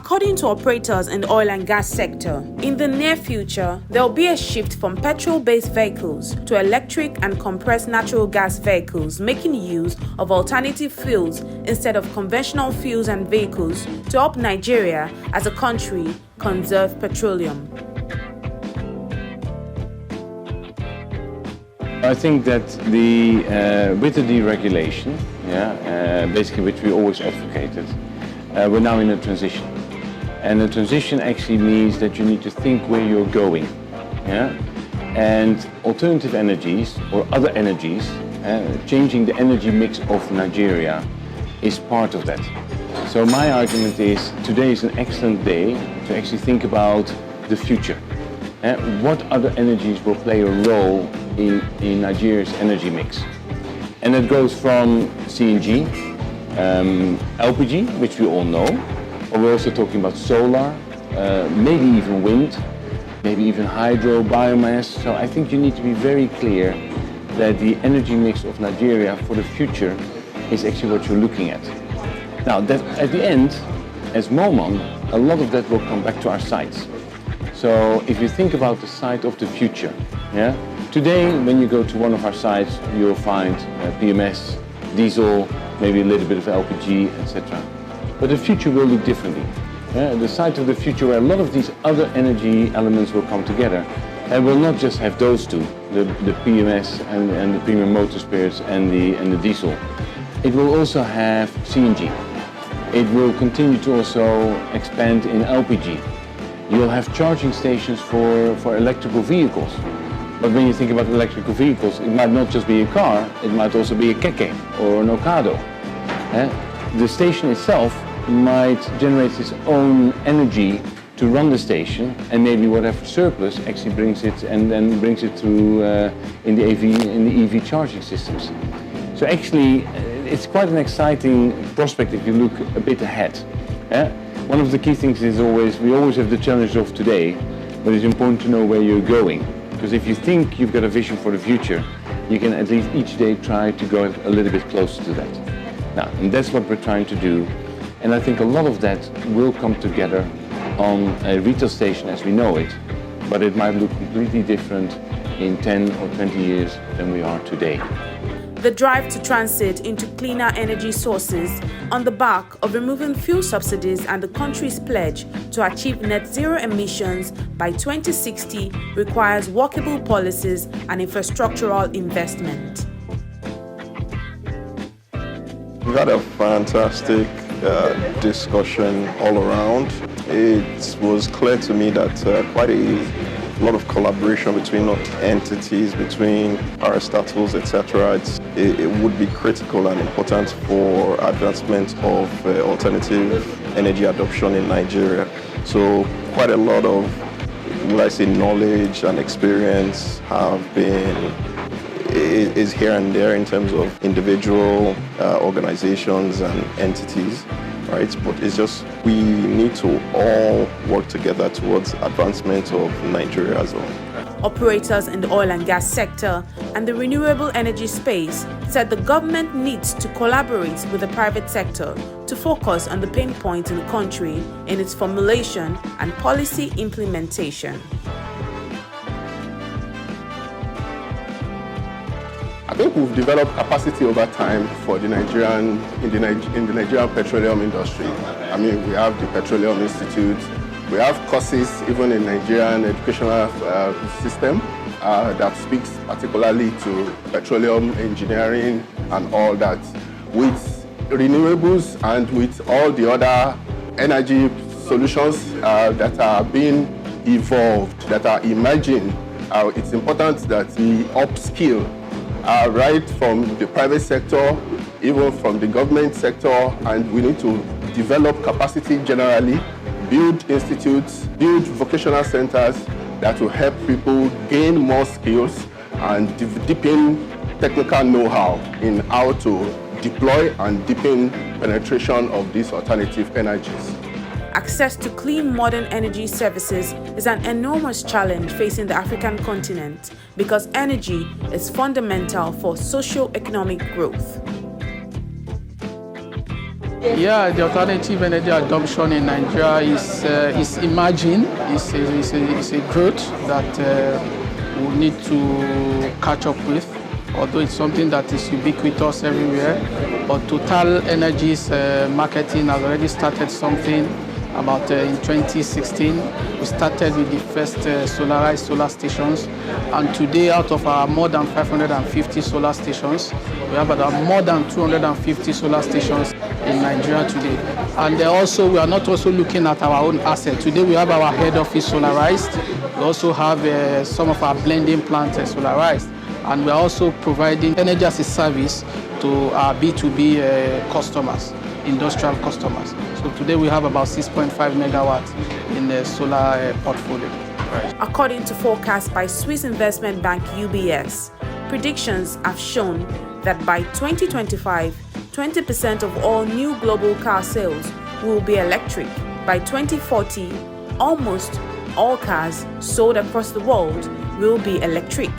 According to operators in the oil and gas sector, in the near future, there will be a shift from petrol-based vehicles to electric and compressed natural gas vehicles, making use of alternative fuels instead of conventional fuels and vehicles to help Nigeria as a country conserve petroleum. I think that with the deregulation, basically which we always advocated, we're now in a transition. And the transition actually means that you need to think where you're going. And alternative energies or other energies, changing the energy mix of Nigeria is part of that. So my argument is today is an excellent day to actually think about the future. What other energies will play a role in Nigeria's energy mix? And it goes from CNG, LPG, which we all know, or we're also talking about solar, maybe even wind, maybe even hydro, biomass. So I think you need to be very clear that the energy mix of Nigeria for the future is actually what you're looking at. Now, that at the end, as MOMAN, a lot of that will come back to our sites. So if you think about the site of the future, today when you go to one of our sites, you'll find PMS, diesel, maybe a little bit of LPG, etc. But the future will look differently. The site of the future where a lot of these other energy elements will come together. And we'll not just have those two, the PMS and the premium motor spirits and the diesel. It will also have CNG. It will continue to also expand in LPG. You'll have charging stations for electrical vehicles. But when you think about electrical vehicles, it might not just be a car, it might also be a keke or an Ocado. The station itself might generate its own energy to run the station, and maybe whatever surplus actually brings it and then brings it through in the EV charging systems. So actually, it's quite an exciting prospect if you look a bit ahead. One of the key things is we always have the challenge of today, but it's important to know where you're going. Because if you think you've got a vision for the future, you can at least each day try to go a little bit closer to that. Now, and that's what we're trying to do. And I think a lot of that will come together on a retail station as we know it, but it might look completely different in 10 or 20 years than we are today. The drive to transit into cleaner energy sources on the back of removing fuel subsidies and the country's pledge to achieve net zero emissions by 2060 requires workable policies and infrastructural investment. We've had a fantastic discussion all around. It was clear to me that quite a lot of collaboration between entities, between parastatals, etc. It would be critical and important for advancement of alternative energy adoption in Nigeria. So quite a lot of, knowledge and experience is here and there in terms of individual organizations and entities, right? But it's just we need to all work together towards advancement of Nigeria as well. Operators in the oil and gas sector and the renewable energy space said the government needs to collaborate with the private sector to focus on the pain points in the country in its formulation and policy implementation. I think we've developed capacity over time for the Nigerian petroleum industry. I mean, we have the Petroleum Institute. We have courses even in Nigerian educational system that speaks particularly to petroleum engineering and all that. With renewables and with all the other energy solutions that are being evolved, that are emerging, it's important that we upskill right from the private sector, even from the government sector, and we need to develop capacity generally, build institutes, build vocational centers that will help people gain more skills and deepen technical know-how in how to deploy and deepen penetration of these alternative energies. Access to clean modern energy services is an enormous challenge facing the African continent because energy is fundamental for socio-economic growth. Yeah, the alternative energy adoption in Nigeria is emerging. It's a growth that we need to catch up with, although it's something that is ubiquitous everywhere. But Total Energies marketing has already started something about in 2016. We started with the first solarized solar stations, and today out of our more than 550 solar stations, we have about more than 250 solar stations in Nigeria today. And also we are not also looking at our own asset. Today we have our head office solarized. We also have some of our blending plants solarized. And we are also providing energy as a service to our B2B customers, industrial customers. So today we have about 6.5 megawatts in the solar portfolio. According to forecasts by Swiss investment bank UBS, predictions have shown that by 2025, 20% of all new global car sales will be electric. By 2040, almost all cars sold across the world will be electric.